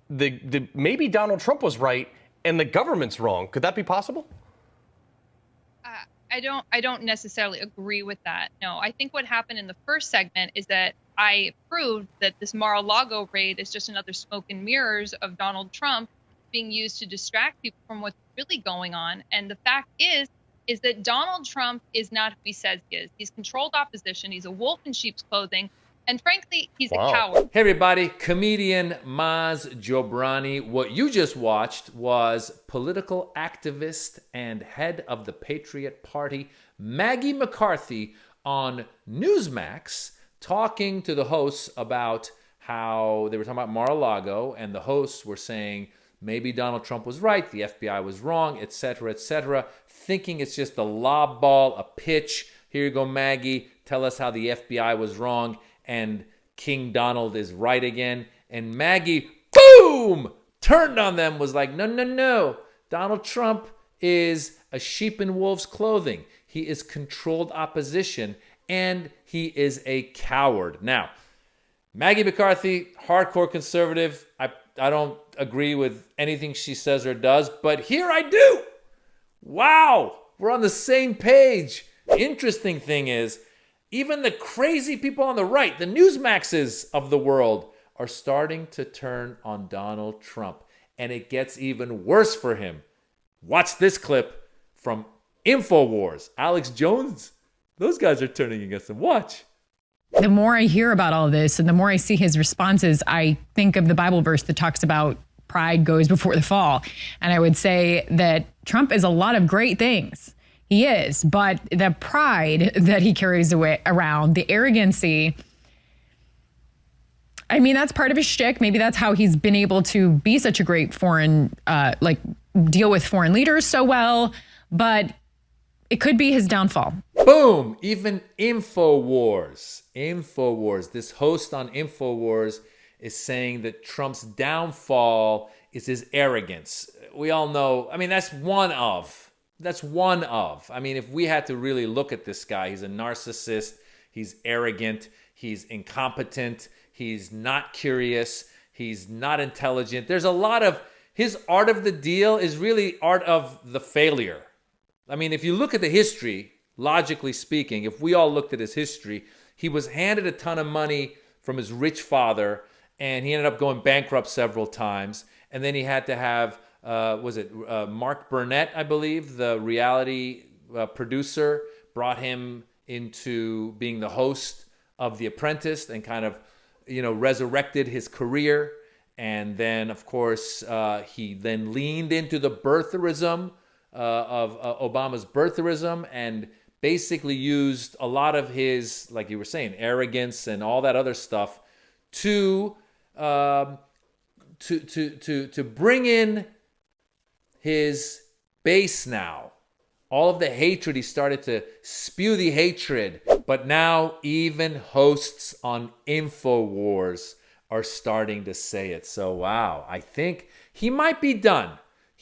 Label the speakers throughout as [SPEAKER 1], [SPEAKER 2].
[SPEAKER 1] maybe Donald Trump was right and the government's wrong. Could that be possible?
[SPEAKER 2] I don't necessarily agree with that. No, I think what happened in the first segment is that I proved that this Mar-a-Lago raid is just another smoke and mirrors of Donald Trump being used to distract people from what's really going on. And the fact is that Donald Trump is not who he says he is. He's controlled opposition. He's a wolf in sheep's clothing. And frankly, he's a coward.
[SPEAKER 3] Hey, everybody. Comedian Maz Jobrani. What you just watched was political activist and head of the Patriot Party, Maggie McCarthy, on Newsmax, talking to the hosts about how they were talking about Mar-a-Lago, and the hosts were saying maybe Donald Trump was right, the FBI was wrong, etc., thinking it's just a lob ball, a pitch. Here you go, Maggie. Tell us how the FBI was wrong and King Donald is right again. And Maggie, boom, turned on them, was like, no. Donald Trump is a sheep in wolf's clothing. He is controlled opposition, and he is a coward. Now, Maggie McCarthy, hardcore conservative. I don't agree with anything she says or does, but here I do. Wow, we're on the same page. Interesting thing is, even the crazy people on the right, the Newsmaxes of the world, are starting to turn on Donald Trump. And it gets even worse for him. Watch this clip from InfoWars. Alex Jones, those guys are turning against him. Watch.
[SPEAKER 4] The more I hear about all this and the more I see his responses, I think of the Bible verse that talks about pride goes before the fall. And I would say that Trump is a lot of great things. He is, but the pride that he carries around, the arrogancy, I mean, that's part of his shtick. Maybe that's how he's been able to be such a great foreign, deal with foreign leaders so well, but it could be his downfall.
[SPEAKER 3] Boom, even InfoWars, this host on InfoWars is saying that Trump's downfall is his arrogance. We all know, I mean, that's one of. I mean, if we had to really look at this guy, he's a narcissist, he's arrogant, he's incompetent, he's not curious, he's not intelligent. There's a lot of, his art of the deal is really art of the failure. I mean, if you look at the history, logically speaking, if we all looked at his history, he was handed a ton of money from his rich father, and he ended up going bankrupt several times. And then he had to have, Mark Burnett, I believe, the reality producer, brought him into being the host of The Apprentice and kind of, resurrected his career. And then, of course, he then leaned into the birtherism of Obama's birtherism and basically used a lot of his, like you were saying, arrogance and all that other stuff to bring in his base now. All of the hatred, he started to spew the hatred. But now even hosts on InfoWars are starting to say it. So, wow, I think he might be done.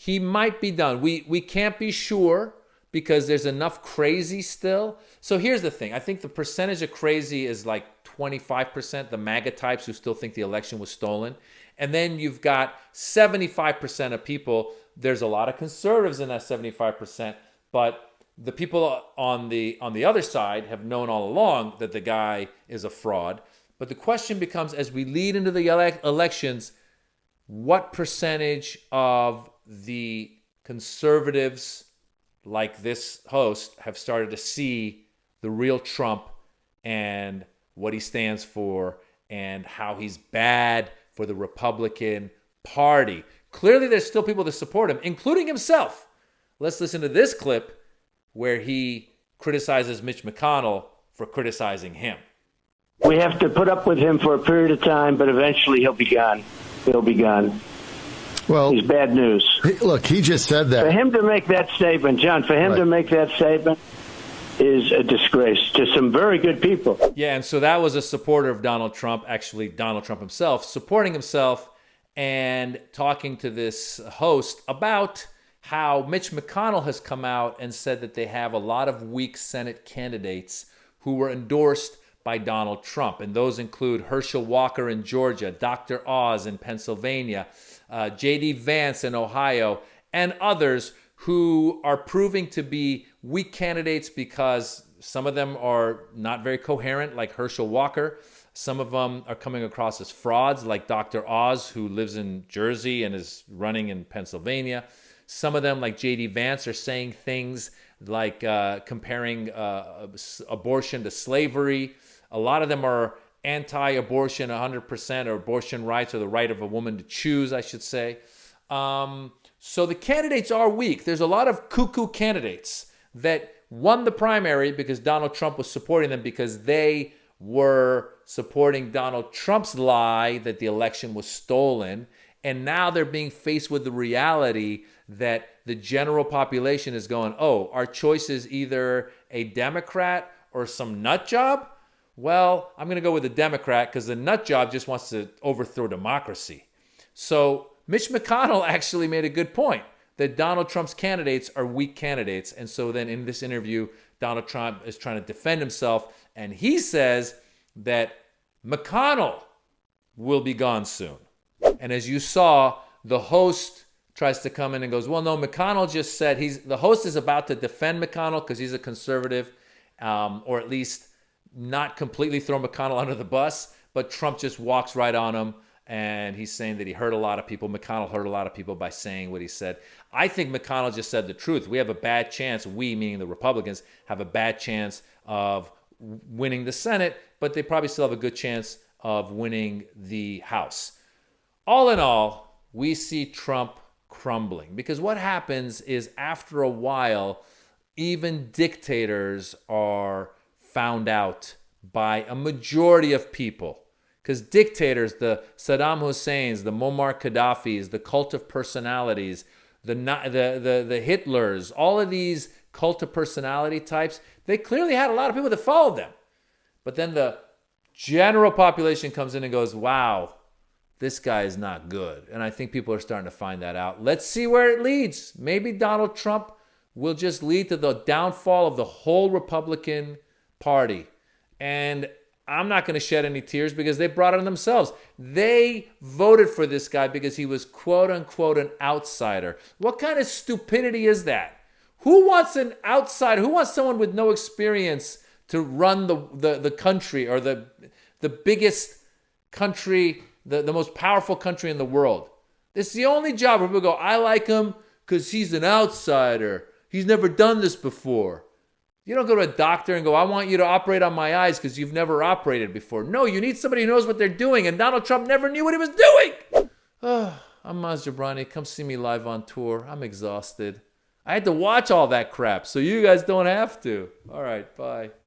[SPEAKER 3] We can't be sure because there's enough crazy still. So here's the thing. I think the percentage of crazy is like 25%, the MAGA types who still think the election was stolen. And then you've got 75% of people. There's a lot of conservatives in that 75%, but the people on the other side have known all along that the guy is a fraud. But the question becomes, as we lead into the elections, what percentage of the conservatives like this host have started to see the real Trump and what he stands for and how he's bad for the Republican Party? Clearly, there's still people that support him, including himself. Let's listen to this clip where he criticizes Mitch McConnell for criticizing him.
[SPEAKER 5] We have to put up with him for a period of time, but eventually he'll be gone. He'll be gone.
[SPEAKER 6] Well,
[SPEAKER 5] he's bad news.
[SPEAKER 6] Look, he just said that.
[SPEAKER 5] For him to make that statement, John, to make that statement is a disgrace to some very good people.
[SPEAKER 3] Yeah, and so that was a supporter of Donald Trump, actually Donald Trump himself, supporting himself and talking to this host about how Mitch McConnell has come out and said that they have a lot of weak Senate candidates who were endorsed by Donald Trump. And those include Herschel Walker in Georgia, Dr. Oz in Pennsylvania, J.D. Vance in Ohio, and others who are proving to be weak candidates because some of them are not very coherent, like Herschel Walker. Some of them are coming across as frauds, like Dr. Oz, who lives in Jersey and is running in Pennsylvania. Some of them, like J.D. Vance, are saying things like comparing abortion to slavery. A lot of them are anti-abortion 100%, or abortion rights, or the right of a woman to choose, I should say. So the candidates are weak. There's a lot of cuckoo candidates that won the primary because Donald Trump was supporting them, because they were supporting Donald Trump's lie that the election was stolen. And now they're being faced with the reality that the general population is going, oh, our choice is either a Democrat or some nut job. Well, I'm going to go with the Democrat because the nut job just wants to overthrow democracy. So Mitch McConnell actually made a good point that Donald Trump's candidates are weak candidates. And so then in this interview, Donald Trump is trying to defend himself. And he says that McConnell will be gone soon. And as you saw, the host tries to come in and goes, well, no, McConnell just said the host is about to defend McConnell because he's a conservative, or at least not completely throw McConnell under the bus. But Trump just walks right on him. And he's saying that he hurt a lot of people. McConnell hurt a lot of people by saying what he said. I think McConnell just said the truth. We have a bad chance, we, meaning the Republicans, have a bad chance of winning the Senate, but they probably still have a good chance of winning the House. All in all, we see Trump crumbling, because what happens is after a while, even dictators are found out by a majority of people. Because dictators, the Saddam Husseins, the Muammar Gaddafis, the cult of personalities, the Hitlers, all of these cult of personality types, they clearly had a lot of people that followed them. But then the general population comes in and goes, wow, this guy is not good. And I think people are starting to find that out. Let's see where it leads. Maybe Donald Trump will just lead to the downfall of the whole Republican Party. And I'm not going to shed any tears because they brought it on themselves. They voted for this guy because he was quote unquote an outsider. What kind of stupidity is that? Who wants an outsider? Who wants someone with no experience to run the country, or the biggest country, the most powerful country in the world? It's the only job where people go, I like him because he's an outsider. He's never done this before. You don't go to a doctor and go, I want you to operate on my eyes because you've never operated before. No, you need somebody who knows what they're doing, and Donald Trump never knew what he was doing. I'm Maz Jobrani. Come see me live on tour. I'm exhausted. I had to watch all that crap, so you guys don't have to. All right, bye.